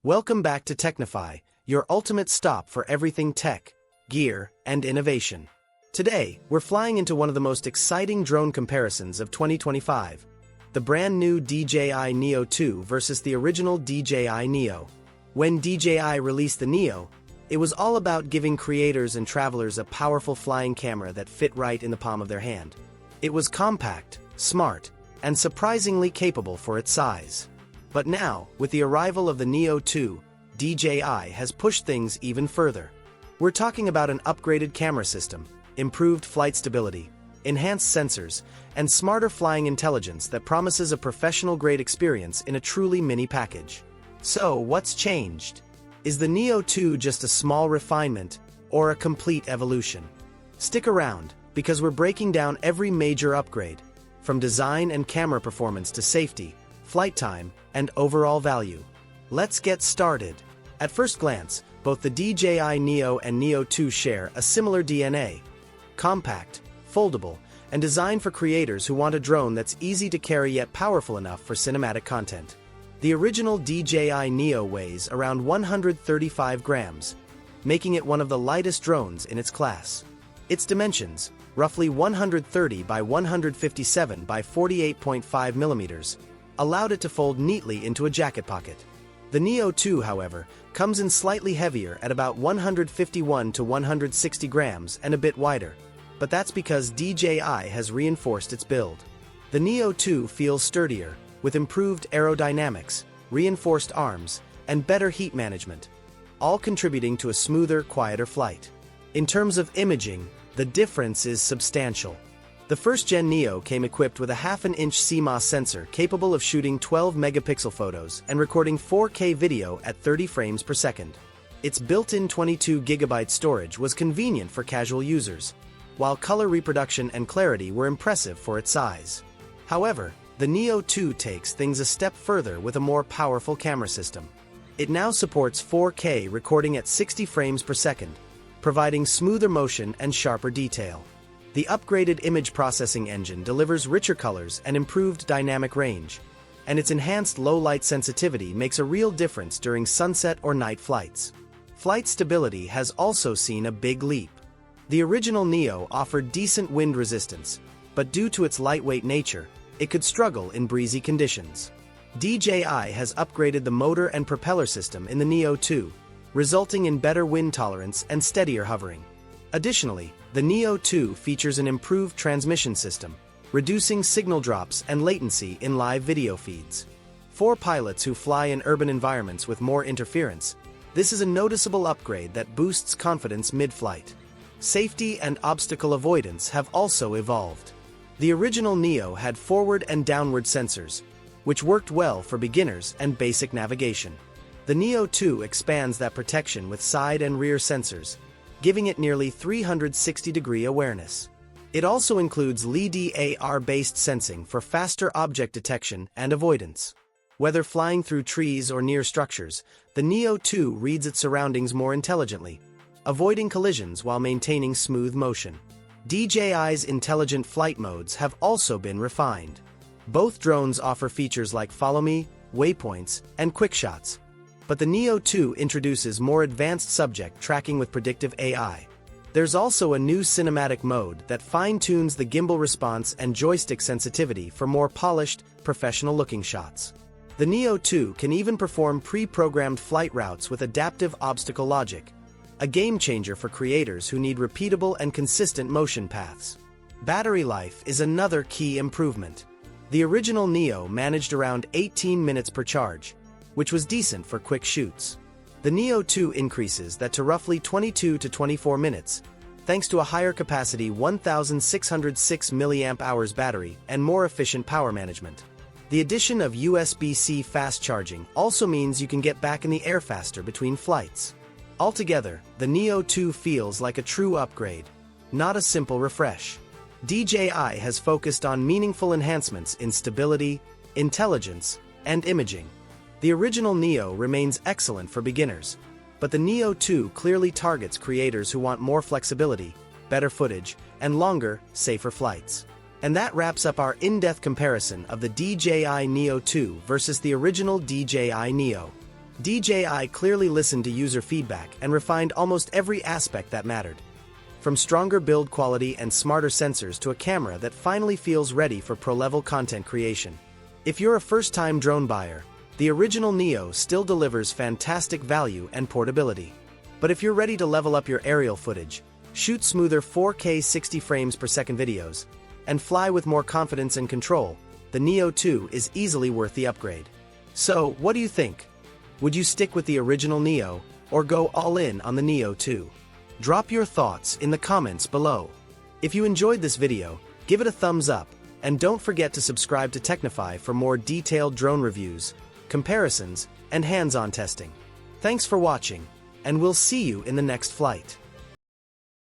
Welcome back to Technify, your ultimate stop for everything tech, gear, and innovation. Today, we're flying into one of the most exciting drone comparisons of 2025, the brand new DJI Neo 2 versus the original DJI Neo. When DJI released the Neo, it was all about giving creators and travelers a powerful flying camera that fit right in the palm of their hand. It was compact, smart, and surprisingly capable for its size. But now, with the arrival of the Neo 2, DJI has pushed things even further. We're talking about an upgraded camera system, improved flight stability, enhanced sensors, and smarter flying intelligence that promises a professional-grade experience in a truly mini package. So, what's changed? Is the Neo 2 just a small refinement, or a complete evolution? Stick around, because we're breaking down every major upgrade, from design and camera performance to safety, flight time, and overall value. Let's get started. At first glance, both the DJI Neo and Neo 2 share a similar DNA. Compact, foldable, and designed for creators who want a drone that's easy to carry yet powerful enough for cinematic content. The original DJI Neo weighs around 135 grams, making it one of the lightest drones in its class. Its dimensions, roughly 130 by 157 by 48.5 millimeters, allowed it to fold neatly into a jacket pocket. The Neo 2, however, comes in slightly heavier at about 151 to 160 grams and a bit wider, but that's because DJI has reinforced its build. The Neo 2 feels sturdier, with improved aerodynamics, reinforced arms, and better heat management, all contributing to a smoother, quieter flight. In terms of imaging, the difference is substantial. The first-gen Neo came equipped with a half-inch CMOS sensor capable of shooting 12-megapixel photos and recording 4K video at 30 frames per second. Its built-in 22GB storage was convenient for casual users, while color reproduction and clarity were impressive for its size. However, the Neo 2 takes things a step further with a more powerful camera system. It now supports 4K recording at 60 frames per second, providing smoother motion and sharper detail. The upgraded image processing engine delivers richer colors and improved dynamic range, and its enhanced low-light sensitivity makes a real difference during sunset or night flights. Flight stability has also seen a big leap. The original Neo offered decent wind resistance, but due to its lightweight nature, it could struggle in breezy conditions. DJI has upgraded the motor and propeller system in the Neo 2, resulting in better wind tolerance and steadier hovering. Additionally, the Neo 2 features an improved transmission system, reducing signal drops and latency in live video feeds. For pilots who fly in urban environments with more interference, this is a noticeable upgrade that boosts confidence mid-flight. Safety and obstacle avoidance have also evolved. The original Neo had forward and downward sensors, which worked well for beginners and basic navigation. The Neo 2 expands that protection with side and rear sensors, giving it nearly 360-degree awareness. It also includes LiDAR-based sensing for faster object detection and avoidance. Whether flying through trees or near structures, the Neo 2 reads its surroundings more intelligently, avoiding collisions while maintaining smooth motion. DJI's intelligent flight modes have also been refined. Both drones offer features like Follow Me, waypoints, and quick shots. But the Neo 2 introduces more advanced subject tracking with predictive AI. There's also a new cinematic mode that fine-tunes the gimbal response and joystick sensitivity for more polished, professional-looking shots. The Neo 2 can even perform pre-programmed flight routes with adaptive obstacle logic, a game-changer for creators who need repeatable and consistent motion paths. Battery life is another key improvement. The original Neo managed around 18 minutes per charge, which was decent for quick shoots. The Neo 2 increases that to roughly 22 to 24 minutes, thanks to a higher capacity 1,606 mAh battery and more efficient power management. The addition of USB-C fast charging also means you can get back in the air faster between flights. Altogether, the Neo 2 feels like a true upgrade, not a simple refresh. DJI has focused on meaningful enhancements in stability, intelligence, and imaging. The original Neo remains excellent for beginners, but the Neo 2 clearly targets creators who want more flexibility, better footage, and longer, safer flights. And that wraps up our in-depth comparison of the DJI Neo 2 versus the original DJI Neo. DJI clearly listened to user feedback and refined almost every aspect that mattered. From stronger build quality and smarter sensors to a camera that finally feels ready for pro-level content creation. If you're a first-time drone buyer, the original Neo still delivers fantastic value and portability. But if you're ready to level up your aerial footage, shoot smoother 4K 60 frames per second videos, and fly with more confidence and control, the Neo 2 is easily worth the upgrade. So, what do you think? Would you stick with the original Neo, or go all in on the Neo 2? Drop your thoughts in the comments below. If you enjoyed this video, give it a thumbs up, and don't forget to subscribe to Technify for more detailed drone reviews, comparisons, and hands-on testing. Thanks for watching, and we'll see you in the next flight.